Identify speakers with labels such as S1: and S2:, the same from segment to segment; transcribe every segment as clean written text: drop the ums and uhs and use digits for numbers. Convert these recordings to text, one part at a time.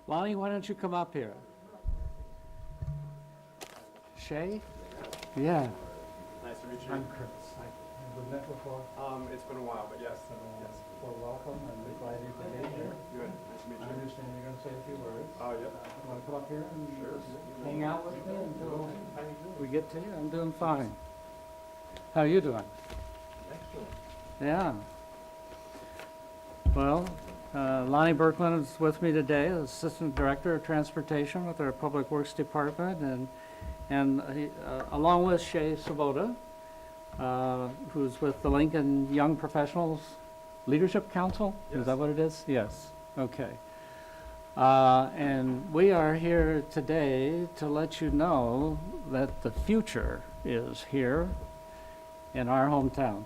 S1: Lonnie, why don't you come up here? Shay? Yeah.
S2: Nice to meet you.
S1: I'm Chris. We've met before.
S2: It's been a while, but yes. Yes.
S1: Well, welcome, and we're glad you could be here.
S2: Good. Nice to meet
S1: I
S2: you.
S1: understand you're going to say a few words.
S2: Oh, yep.
S1: You want to come up here and
S2: Sure.
S1: just hang out with me until we get to you? I'm doing fine. How are you doing?
S2: Excellent.
S1: Yeah. Well, Lonnie Berkman is with me today, Assistant Director of Transportation with our Public Works Department, and he, along with Shay Svoboda, who's with the Lincoln Young Professionals Leadership Council.
S2: Yes.
S1: Is that what it is? Yes. Okay. And we are here today to let you know that the future is here in our hometown.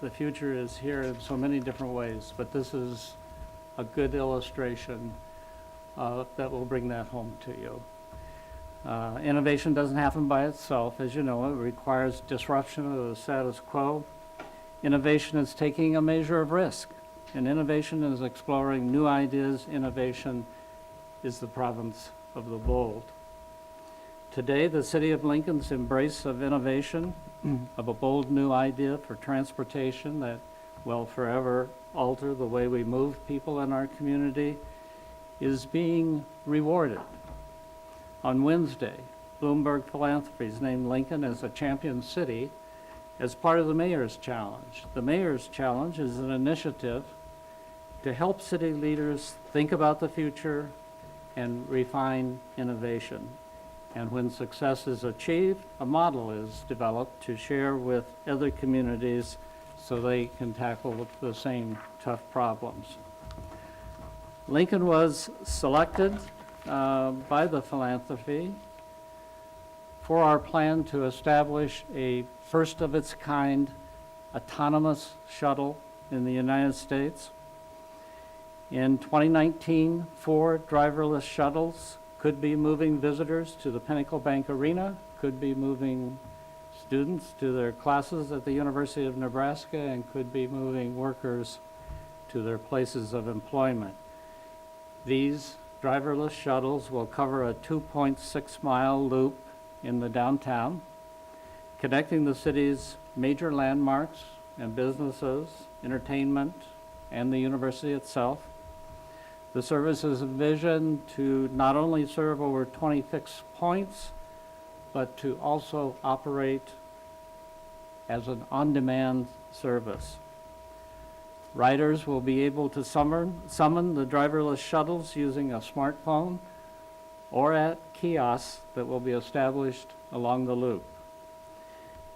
S1: The future is here in so many different ways, but this is a good illustration that will bring that home to you. Innovation doesn't happen by itself, as you know. It requires disruption of the status quo. Innovation is taking a measure of risk, and innovation is exploring new ideas. Innovation is the province of the bold. Today, the City of Lincoln's embrace of innovation, of a bold new idea for transportation that will forever alter the way we move people in our community, is being rewarded. On Wednesday, Bloomberg Philanthropies named Lincoln as a champion city as part of the Mayor's Challenge. The Mayor's Challenge is an initiative to help city leaders think about the future and refine innovation. And when success is achieved, a model is developed to share with other communities so they can tackle the same tough problems. Lincoln was selected by the philanthropy for our plan to establish a first-of-its-kind autonomous shuttle in the United States. In 2019, 4 driverless shuttles could be moving visitors to the Pinnacle Bank Arena, could be moving students to their classes at the University of Nebraska, and could be moving workers to their places of employment. These driverless shuttles will cover a 2.6-mile loop in the downtown, connecting the city's major landmarks and businesses, entertainment, and the university itself. The service is envisioned to not only serve over 20 fixed points, but to also operate as an on-demand service. Riders will be able to summon the driverless shuttles using a smartphone or at kiosks that will be established along the loop.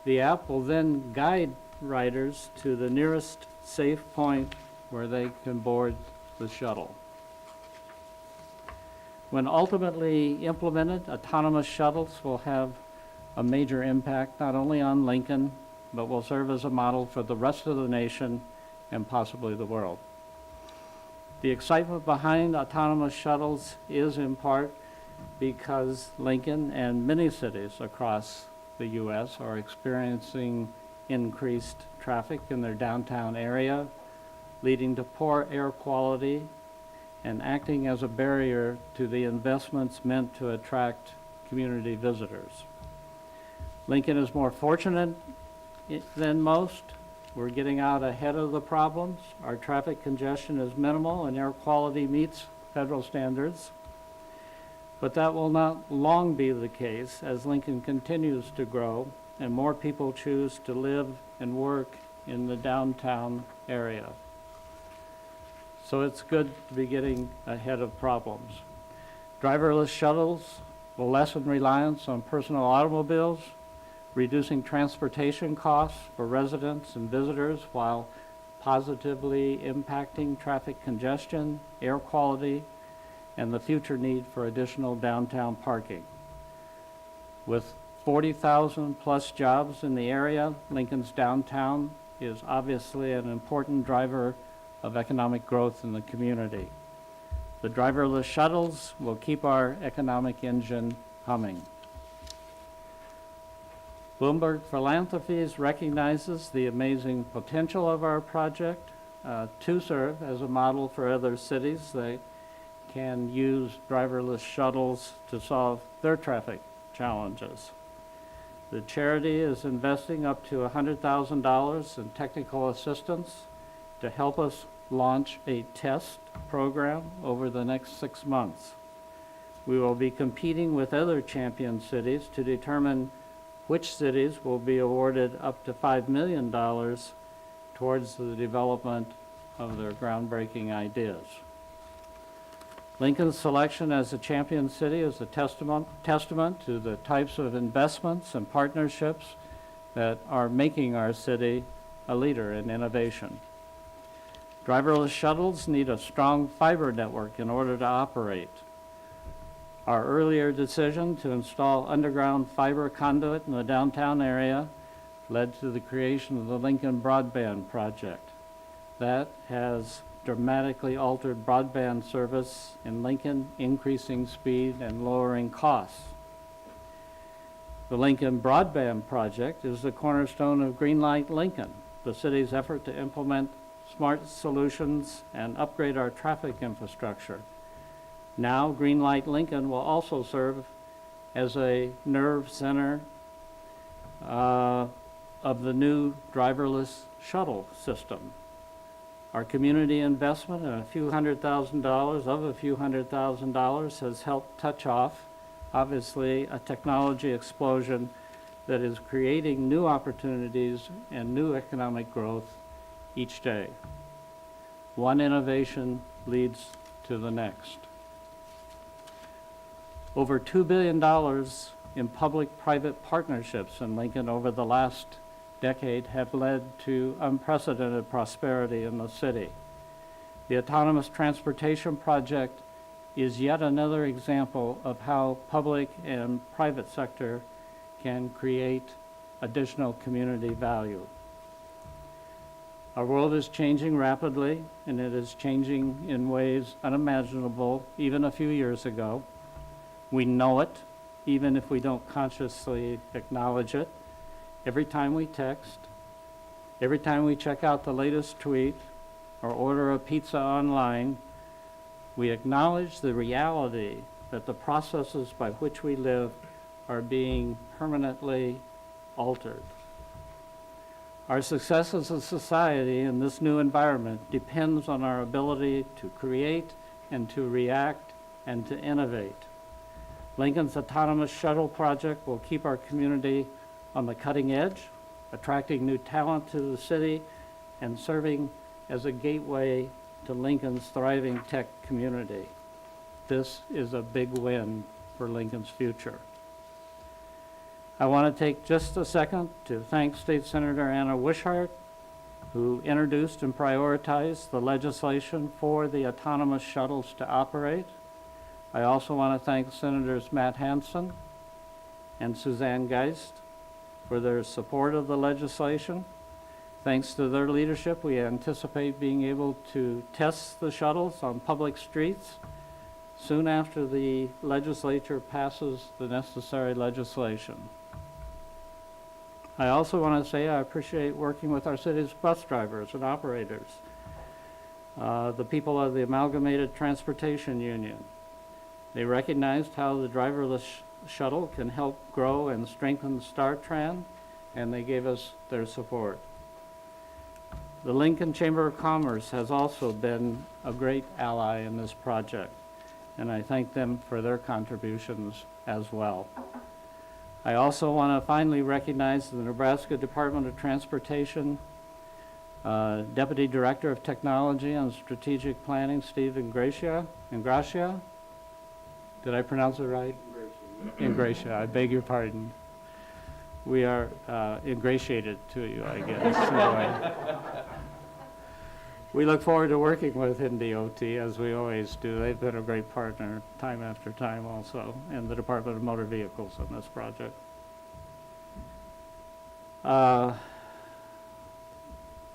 S1: The app will then guide riders to the nearest safe point where they can board the shuttle. When ultimately implemented, autonomous shuttles will have a major impact not only on Lincoln, but will serve as a model for the rest of the nation and possibly the world. The excitement behind autonomous shuttles is in part because Lincoln and many cities across the U.S. are experiencing increased traffic in their downtown area, leading to poor air quality and acting as a barrier to the investments meant to attract community visitors. Lincoln is more fortunate than most. We're getting out ahead of the problems. Our traffic congestion is minimal and air quality meets federal standards. But that will not long be the case as Lincoln continues to grow and more people choose to live and work in the downtown area. So it's good to be getting ahead of problems. Driverless shuttles will lessen reliance on personal automobiles, reducing transportation costs for residents and visitors while positively impacting traffic congestion, air quality, and the future need for additional downtown parking. With 40,000 plus jobs in the area, Lincoln's downtown is obviously an important driver of economic growth in the community. The driverless shuttles will keep our economic engine humming. Bloomberg Philanthropies recognizes the amazing potential of our project to serve as a model for other cities. They can use driverless shuttles to solve their traffic challenges. The charity is investing up to $100,000 in technical assistance to help us launch a test program over the next 6 months. We will be competing with other champion cities to determine which cities will be awarded up to $5 million towards the development of their groundbreaking ideas. Lincoln's selection as a champion city is a testament to the types of investments and partnerships that are making our city a leader in innovation. Driverless shuttles need a strong fiber network in order to operate. Our earlier decision to install underground fiber conduit in the downtown area led to the creation of the Lincoln Broadband Project. That has dramatically altered broadband service in Lincoln, increasing speed and lowering costs. The Lincoln Broadband Project is the cornerstone of Greenlight Lincoln, the city's effort to implement smart solutions and upgrade our traffic infrastructure. Now, Greenlight Lincoln will also serve as a nerve center of the new driverless shuttle system. Our community investment in a few hundred thousand dollars has helped touch off, obviously, a technology explosion that is creating new opportunities and new economic growth each day. One innovation leads to the next. Over $2 billion in public-private partnerships in Lincoln over the last decade have led to unprecedented prosperity in the city. The Autonomous Transportation Project is yet another example of how public and private sector can create additional community value. Our world is changing rapidly, and it is changing in ways unimaginable even a few years ago. We know it, even if we don't consciously acknowledge it. Every time we text, every time we check out the latest tweet or order a pizza online, we acknowledge the reality that the processes by which we live are being permanently altered. Our success as a society in this new environment depends on our ability to create and to react and to innovate. Lincoln's Autonomous Shuttle Project will keep our community on the cutting edge, attracting new talent to the city and serving as a gateway to Lincoln's thriving tech community. This is a big win for Lincoln's future. I want to take just a second to thank State Senator Anna Wishart, who introduced and prioritized the legislation for the autonomous shuttles to operate. I also want to thank Senators Matt Hansen and Suzanne Geist for their support of the legislation. Thanks to their leadership, we anticipate being able to test the shuttles on public streets soon after the legislature passes the necessary legislation. I also want to say I appreciate working with our city's bus drivers and operators, the people of the Amalgamated Transportation Union. They recognized how the driverless shuttle can help grow and strengthen StarTran, and they gave us their support. The Lincoln Chamber of Commerce has also been a great ally in this project, and I thank them for their contributions as well. I also want to finally recognize the Nebraska Department of Transportation Deputy Director of Technology and Strategic Planning, Steve Ingracia. Did I pronounce it right? Ingracia, I beg your pardon. We are ingratiated to you, I guess. Anyway. We look forward to working with NDOT, as we always do. They've been a great partner time after time also, and the Department of Motor Vehicles on this project.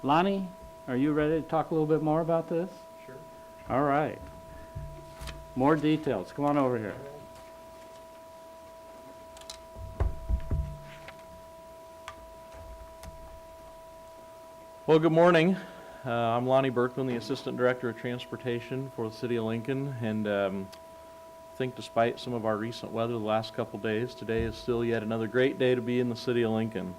S1: Lonnie, are you ready to talk a little bit more about this?
S2: Sure.
S1: All right. More details. Come on over here.
S3: Well, good morning. I'm Lonnie Berkman, the Assistant Director of Transportation for the City of Lincoln, and I think despite some of our recent weather the last couple days, today is still yet another great day to be in the City of Lincoln.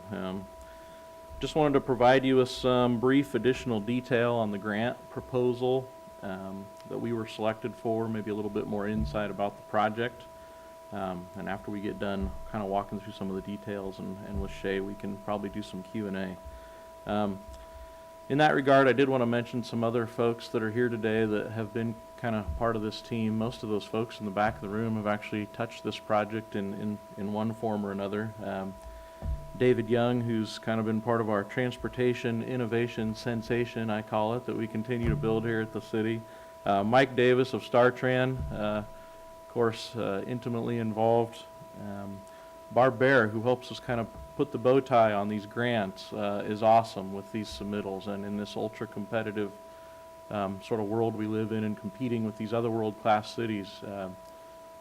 S3: Just wanted to provide you with some brief additional detail on the grant proposal that we were selected for, maybe a little bit more insight about the project. And after we get done kind of walking through some of the details and with Shay, we can probably do some Q&A. In that regard, I did want to mention some other folks that are here today that have been kind of part of this team. Most of those folks in the back of the room have actually touched this project in one form or another. David Young, who's kind of been part of our transportation innovation sensation, I call it, that we continue to build here at the city. Mike Davis of StarTran, of course, intimately involved. Barb Bear, who helps us kind of put the bow tie on these grants, is awesome with these submittals, and in this ultra competitive sort of world we live in and competing with these other world-class cities,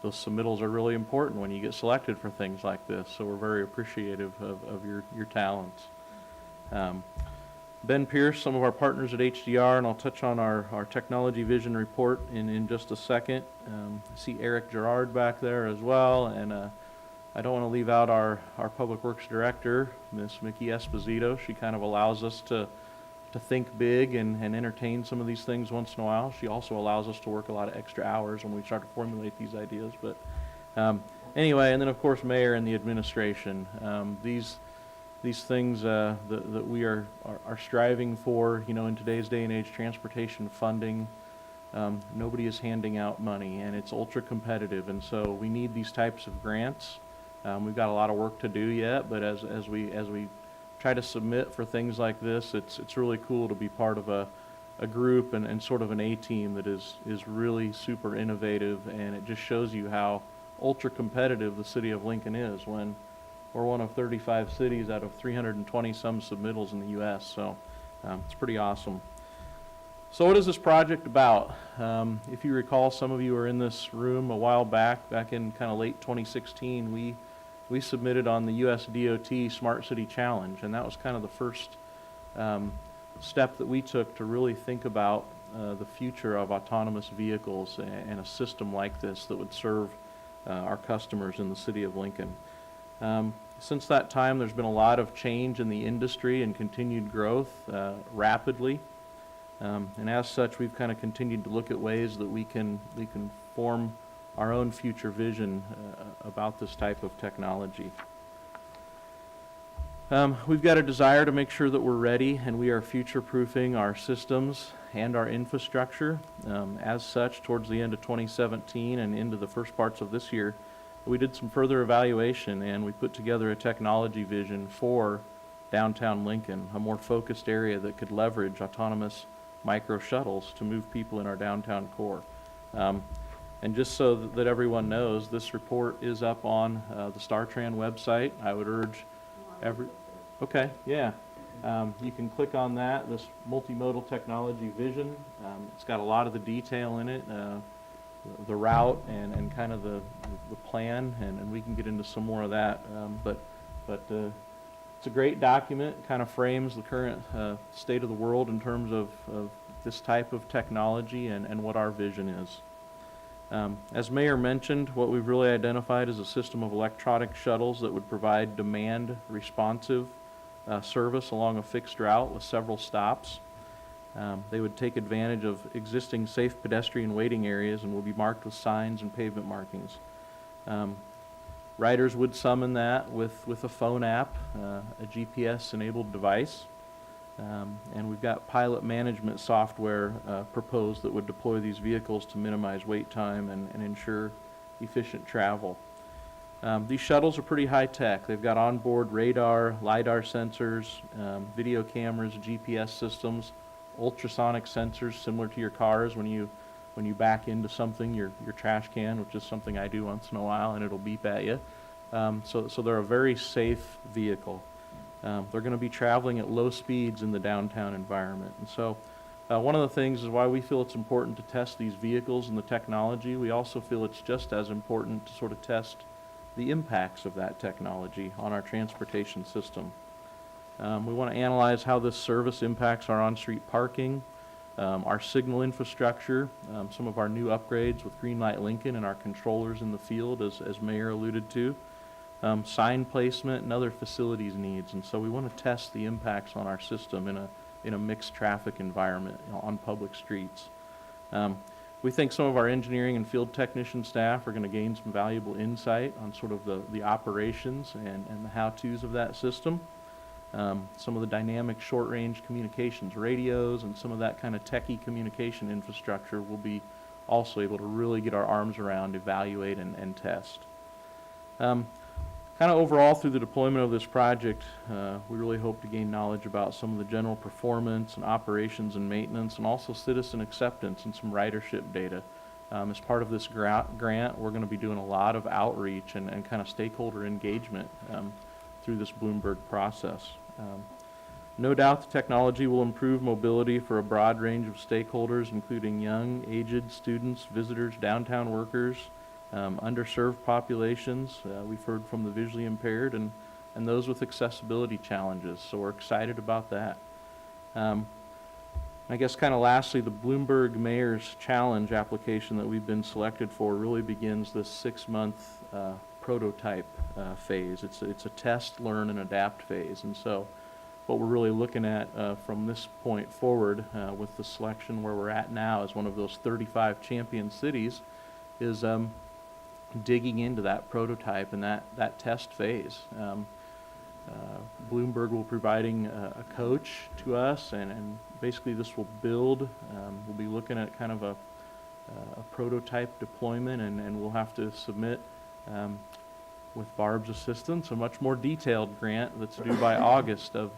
S3: those submittals are really important when you get selected for things like this, so we're very appreciative of your talents. Ben Pierce, some of our partners at HDR, and I'll touch on our technology vision report in just a second. I see Eric Gerard back there as well, and I don't want to leave out our Public Works Director, Miss Mickey Esposito. She kind of allows us to think big and entertain some of these things once in a while. She also allows us to work a lot of extra hours when we start to formulate these ideas. But anyway, and then of course Mayor and the administration. These things that we are striving for, you know, in today's day and age, transportation funding. Nobody is handing out money, and it's ultra competitive, and so we need these types of grants. We've got a lot of work to do yet, but as we try to submit for things like this, it's really cool to be part of a group and sort of an A-team that is really super innovative, and it just shows you how ultra competitive the city of Lincoln is when we're one of 35 cities out of 320 some submittals in the U.S. So it's pretty awesome. So what is this project about? If you recall, some of you were in this room a while back in kind of late 2016. We submitted on the US DOT Smart City Challenge, and that was kind of the first step that we took to really think about the future of autonomous vehicles and a system like this that would serve our customers in the city of Lincoln. Since that time, there's been a lot of change in the industry and continued growth rapidly. And as such, we've kind of continued to look at ways that we can form our own future vision about this type of technology. We've got a desire to make sure that we're ready and we are future-proofing our systems and our infrastructure. As such, towards the end of 2017 and into the first parts of this year, we did some further evaluation and we put together a technology vision for downtown Lincoln, a more focused area that could leverage autonomous micro shuttles to move people in our downtown core. And just so that everyone knows, this report is up on the StarTran website. I would urge okay, yeah. You can click on that, this multimodal technology vision. It's got a lot of the detail in it, the route and kind of the plan, and we can get into some more of that. But it's a great document, kind of frames the current state of the world in terms of this type of technology and what our vision is. As Mayor mentioned, what we've really identified is a system of electronic shuttles that would provide demand-responsive service along a fixed route with several stops. They would take advantage of existing safe pedestrian waiting areas and will be marked with signs and pavement markings. Riders would summon that with a phone app, a GPS-enabled device. And we've got pilot management software proposed that would deploy these vehicles to minimize wait time and ensure efficient travel. These shuttles are pretty high tech. They've got onboard radar, LiDAR sensors, video cameras, GPS systems, ultrasonic sensors similar to your cars when you back into something, your trash can, which is something I do once in a while, and it'll beep at you. So they're a very safe vehicle. They're going to be traveling at low speeds in the downtown environment. And so one of the things is why we feel it's important to test these vehicles and the technology. We also feel it's just as important to sort of test the impacts of that technology on our transportation system. We want to analyze how this service impacts our on-street parking, our signal infrastructure, some of our new upgrades with Greenlight Lincoln and our controllers in the field, as Mayor alluded to, sign placement and other facilities needs. And so we want to test the impacts on our system in a mixed traffic environment, on public streets. We think some of our engineering and field technician staff are going to gain some valuable insight on sort of the operations and the how-tos of that system. Some of the dynamic short-range communications radios and some of that kind of techie communication infrastructure will be also able to really get our arms around, evaluate, and test. Kind of overall through the deployment of this project, we really hope to gain knowledge about some of the general performance and operations and maintenance, and also citizen acceptance and some ridership data. As part of this grant, we're going to be doing a lot of outreach and kind of stakeholder engagement through this Bloomberg process. No doubt the technology will improve mobility for a broad range of stakeholders, including young, aged, students, visitors, downtown workers, underserved populations. We've heard from the visually impaired and those with accessibility challenges, so we're excited about that. I guess kind of lastly, the Bloomberg Mayor's Challenge application that we've been selected for really begins this 6-month prototype phase. It's a test, learn, and adapt phase. And so what we're really looking at from this point forward with the selection where we're at now as one of those 35 champion cities is digging into that prototype and that test phase. Bloomberg will be providing a coach to us, and basically this will build, we'll be looking at kind of a prototype deployment, and we'll have to submit, with Barb's assistance, a much more detailed grant that's due by August of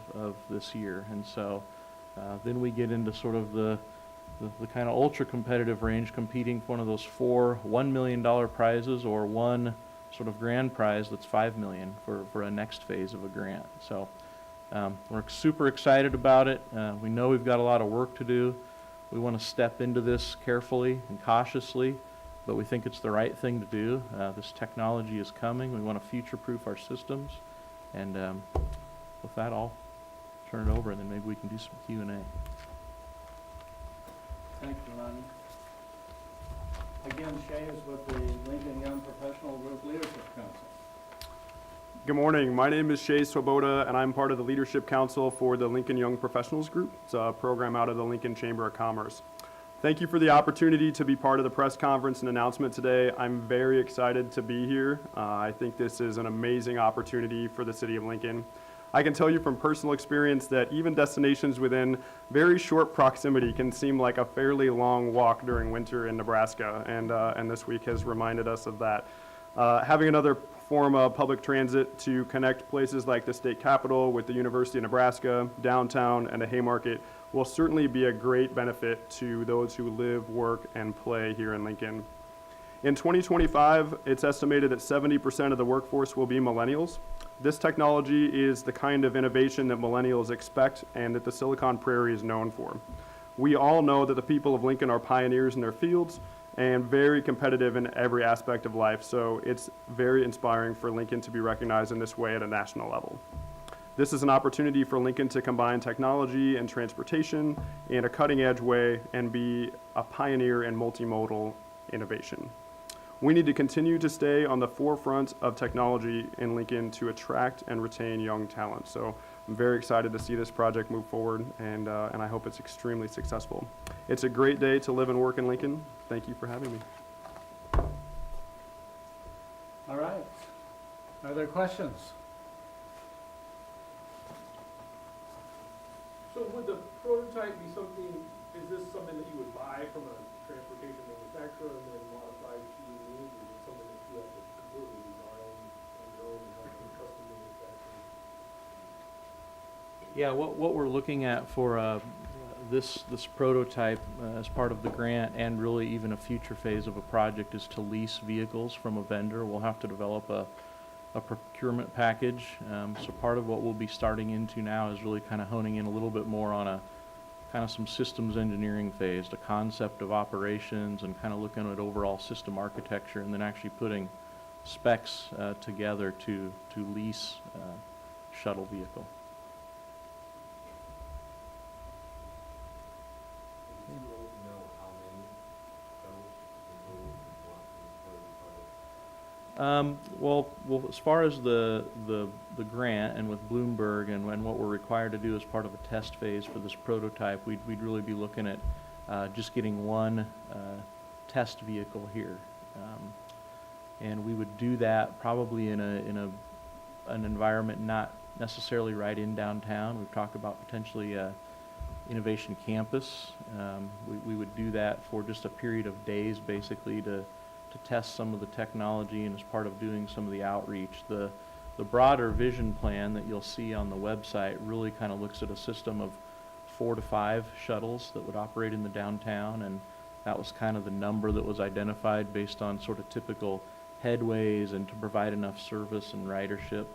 S3: this year. And so then we get into sort of the kind of ultra competitive range, competing for one of those 4 $1 million prizes, or one sort of grand prize that's $5 million for a next phase of a grant. So we're super excited about it. We know we've got a lot of work to do. We want to step into this carefully and cautiously, but we think it's the right thing to do. This technology is coming. We want to future-proof our systems. And with that, I'll turn it over, and then maybe we can do some Q&A.
S1: Thank you, Lonnie. Again, Shay is with the Lincoln Young Professional Group Leadership Council.
S2: Good morning. My name is Shay Swoboda, and I'm part of the Leadership Council for the Lincoln Young Professionals Group. It's a program out of the Lincoln Chamber of Commerce. Thank you for the opportunity to be part of the press conference and announcement today. I'm very excited to be here. I think this is an amazing opportunity for the city of Lincoln. I can tell you from personal experience that even destinations within very short proximity can seem like a fairly long walk during winter in Nebraska, and this week has reminded us of that. Having another form of public transit to connect places like the state capitol with the University of Nebraska, downtown, and the Haymarket will certainly be a great benefit to those who live, work, and play here in Lincoln. In 2025, it's estimated that 70% of the workforce will be millennials. This technology is the kind of innovation that millennials expect and that the Silicon Prairie is known for. We all know that the people of Lincoln are pioneers in their fields and very competitive in every aspect of life, so it's very inspiring for Lincoln to be recognized in this way at a national level. This is an opportunity for Lincoln to combine technology and transportation in a cutting-edge way and be a pioneer in multimodal innovation. We need to continue to stay on the forefront of technology in Lincoln to attract and retain young talent. So I'm very excited to see this project move forward, and I hope it's extremely successful. It's a great day to live and work in Lincoln. Thank you for having me.
S1: All right. Are there questions?
S4: So would the prototype be something, is this something that you would buy from a transportation manufacturer and then modify to your needs? Or is it something that you have to completely design on your own and have a custom manufacturing?
S3: Yeah, what we're looking at for this prototype as part of the grant, and really even a future phase of a project, is to lease vehicles from a vendor. We'll have to develop a procurement package. So part of what we'll be starting into now is really kind of honing in a little bit more on a kind of some systems engineering phase, the concept of operations, and kind of looking at overall system architecture, and then actually putting specs together to lease shuttle vehicle. Well, as far as the grant and with Bloomberg and what we're required to do as part of a test phase for this prototype, we'd really be looking at just getting one test vehicle here. And we would do that probably in an environment not necessarily right in downtown. We've talked about potentially Innovation Campus. We would do that for just a period of days, basically, to test some of the technology and as part of doing some of the outreach. The broader vision plan that you'll see on the website really kind of looks at a system of 4 to 5 shuttles that would operate in the downtown, and that was kind of the number that was identified based on sort of typical headways and to provide enough service and ridership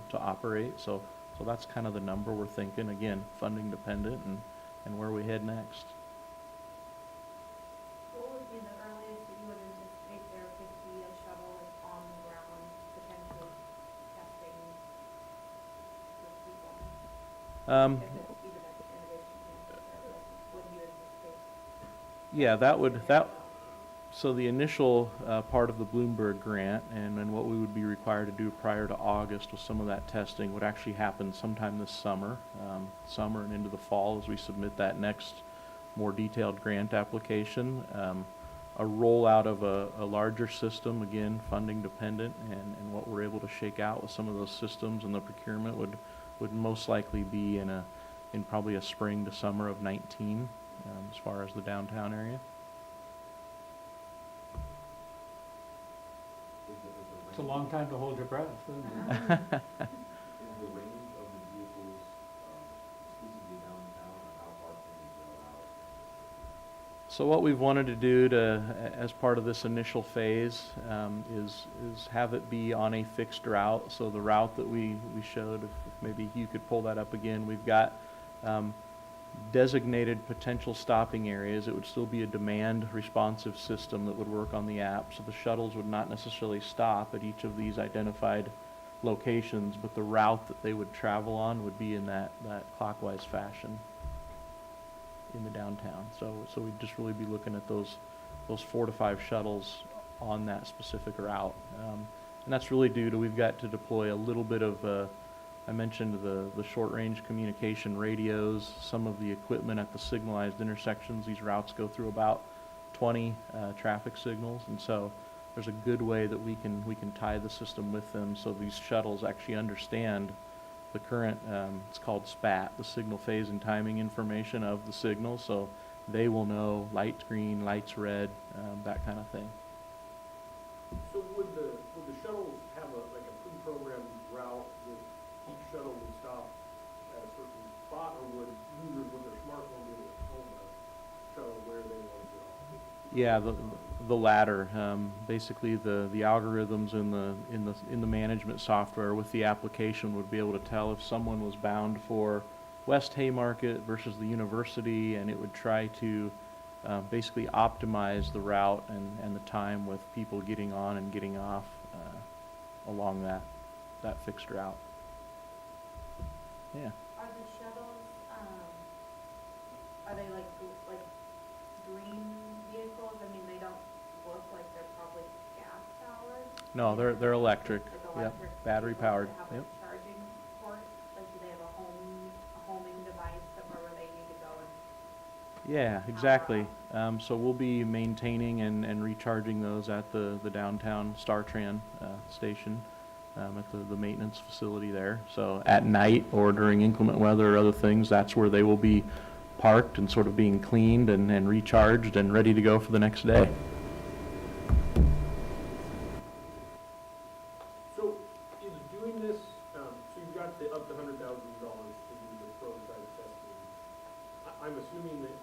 S3: to operate. So that's kind of the number we're thinking. Again, funding dependent and where we head next.
S5: What would be the earliest that you would anticipate there could be a shuttle like on the ground potentially testing with people? If it's even at the innovation campus, or like, what do you anticipate?
S3: Yeah, so the initial part of the Bloomberg grant and then what we would be required to do prior to August with some of that testing would actually happen sometime this summer and into the fall as we submit that next more detailed grant application. A rollout of a larger system, again, funding dependent, and what we're able to shake out with some of those systems and the procurement would most likely be in probably a spring to summer of 19 as far as the downtown area.
S1: It's a long time to hold your breath, isn't it?
S6: Is the range of the vehicles exclusively downtown, or how far can they go out?
S3: So what we've wanted to do as part of this initial phase, is have it be on a fixed route. So the route that we showed, if maybe you could pull that up again, we've got designated potential stopping areas. It would still be a demand responsive system that would work on the app. So the shuttles would not necessarily stop at each of these identified locations, but the route that they would travel on would be in that clockwise fashion in the downtown. So we'd just really be looking at those 4 to 5 shuttles on that specific route. And that's really due to, we've got to deploy a little bit of I mentioned the short-range communication radios, some of the equipment at the signalized intersections. These routes go through about 20 traffic signals, and so there's a good way that we can tie the system with them so these shuttles actually understand the current, it's called SPAT, the signal phase and timing information of the signal, so they will know lights green, lights red, that kind of thing.
S4: So would the shuttles have like a pre-programmed route that each shuttle would stop at a certain spot, or would users with their smartphone be able to tell the shuttle where they want to go?
S3: Yeah, the latter. Basically, the algorithms in the management software with the application would be able to tell if someone was bound for West Haymarket versus the university, and it would try to basically optimize the route and the time with people getting on and getting off along that fixed route. Yeah.
S5: Are the shuttles, are they like green vehicles? I mean, they don't look like they're probably gas powered.
S3: No, they're electric.
S5: Like
S3: Yep.
S5: electric.
S3: Battery
S5: vehicles
S3: powered.
S5: that have
S3: Yep.
S5: a charging port? Like, do they have a homing device somewhere where they need to go and?
S3: Yeah, exactly. So we'll be maintaining and recharging those at the downtown StarTran station, at the maintenance facility there. So at night or during inclement weather or other things, that's where they will be parked and sort of being cleaned and recharged and ready to go for the next day.
S4: So is doing this, so you've got up to $100,000 to do the prototype testing. I'm assuming that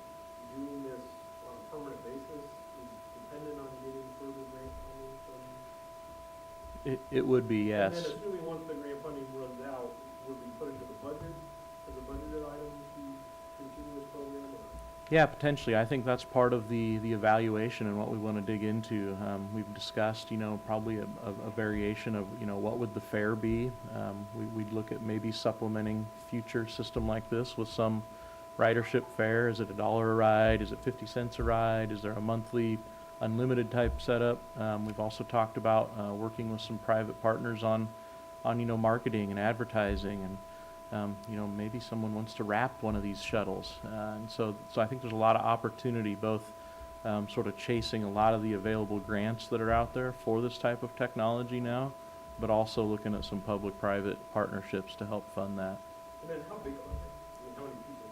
S4: doing this on a permanent basis is dependent on getting further grant funding from?
S3: It would be,
S4: And
S3: yes.
S4: then assuming once the grant funding runs out, would we put into the budget as a budgeted item to continue this program, or?
S3: Yeah, potentially. I think that's part of the evaluation and what we want to dig into. We've discussed, probably a variation of, what would the fare be? We'd look at maybe supplementing future system like this with some ridership fare. Is it $1 a ride? Is it 50 cents a ride? Is there a monthly unlimited type setup. We've also talked about working with some private partners on marketing and advertising, and maybe someone wants to wrap one of these shuttles. And so I think there's a lot of opportunity, both sort of chasing a lot of the available grants that are out there for this type of technology now, but also looking at some public-private partnerships to help fund that.
S4: And then how big are they? I mean, how many people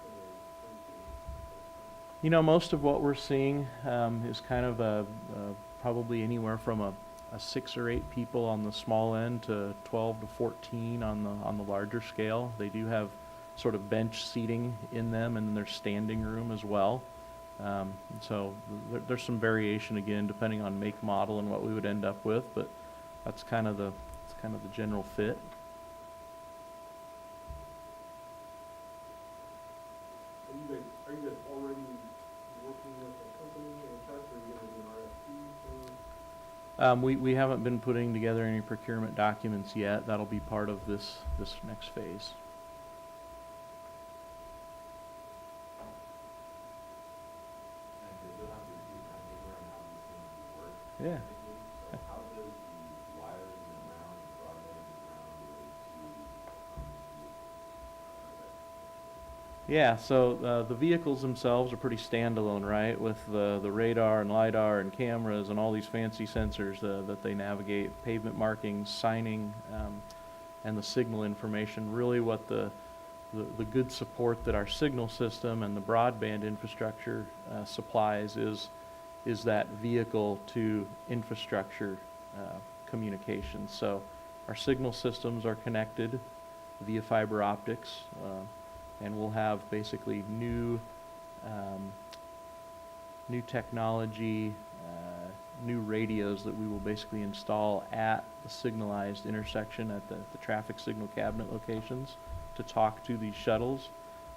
S4: can they?
S3: Most of what we're seeing is kind of probably anywhere from a 6 or 8 people on the small end to 12 to 14 on the larger scale. They do have sort of bench seating in them, and there's standing room as well. So there's some variation again depending on make, model, and what we would end up with, but that's kind of the general fit.
S4: Are you guys already working with a company in touch, or are you gonna do an RFP for?
S3: We haven't been putting together any procurement documents yet. That'll be part of this next phase.
S6: You'll have to do kind of figure out how these things work.
S3: Yeah.
S6: technically. So how does the wires in the ground and broadband in the ground relate to,
S3: Yeah, so the vehicles themselves are pretty standalone, right? With the radar and LiDAR and cameras and all these fancy sensors that they navigate, pavement markings, signing, and the signal information. Really what the good support that our signal system and the broadband infrastructure supplies is that vehicle to infrastructure communication. So our signal systems are connected via fiber optics, and we'll have basically new technology, new radios that we will basically install at the signalized intersection at the traffic signal cabinet locations to talk to these shuttles,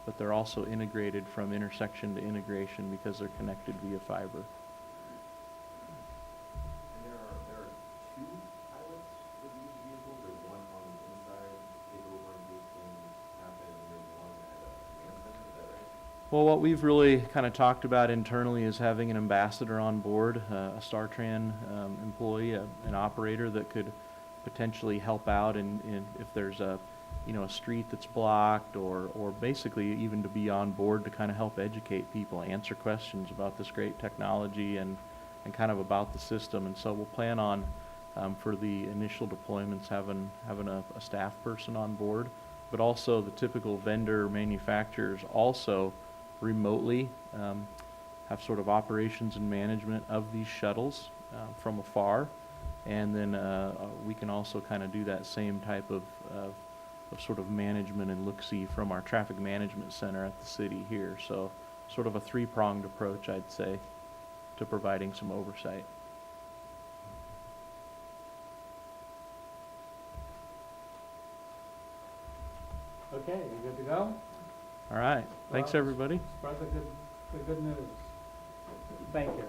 S3: but they're also integrated from intersection to integration because they're connected via fiber.
S6: and there are 2 pilots for these vehicles, or one on the inside, take over and case things happen, and there's one at a command center, is that right?
S3: Well, what we've really kind of talked about internally is having an ambassador on board, a StarTran employee, an operator that could potentially help out in if there's a street that's blocked, or basically even to be on board to kind of help educate people, answer questions about this great technology and kind of about the system. And so we'll plan on for the initial deployments having a staff person on board, but also the typical vendor manufacturers also remotely have sort of operations and management of these shuttles from afar, and then we can also kind of do that same type of sort of management and look-see from our traffic management center at the city here. So sort of a 3-pronged approach, I'd say, to providing some oversight.
S1: Okay, you good to go?
S3: All right, thanks
S1: Well,
S3: everybody.
S1: Spread the good news. Thank you.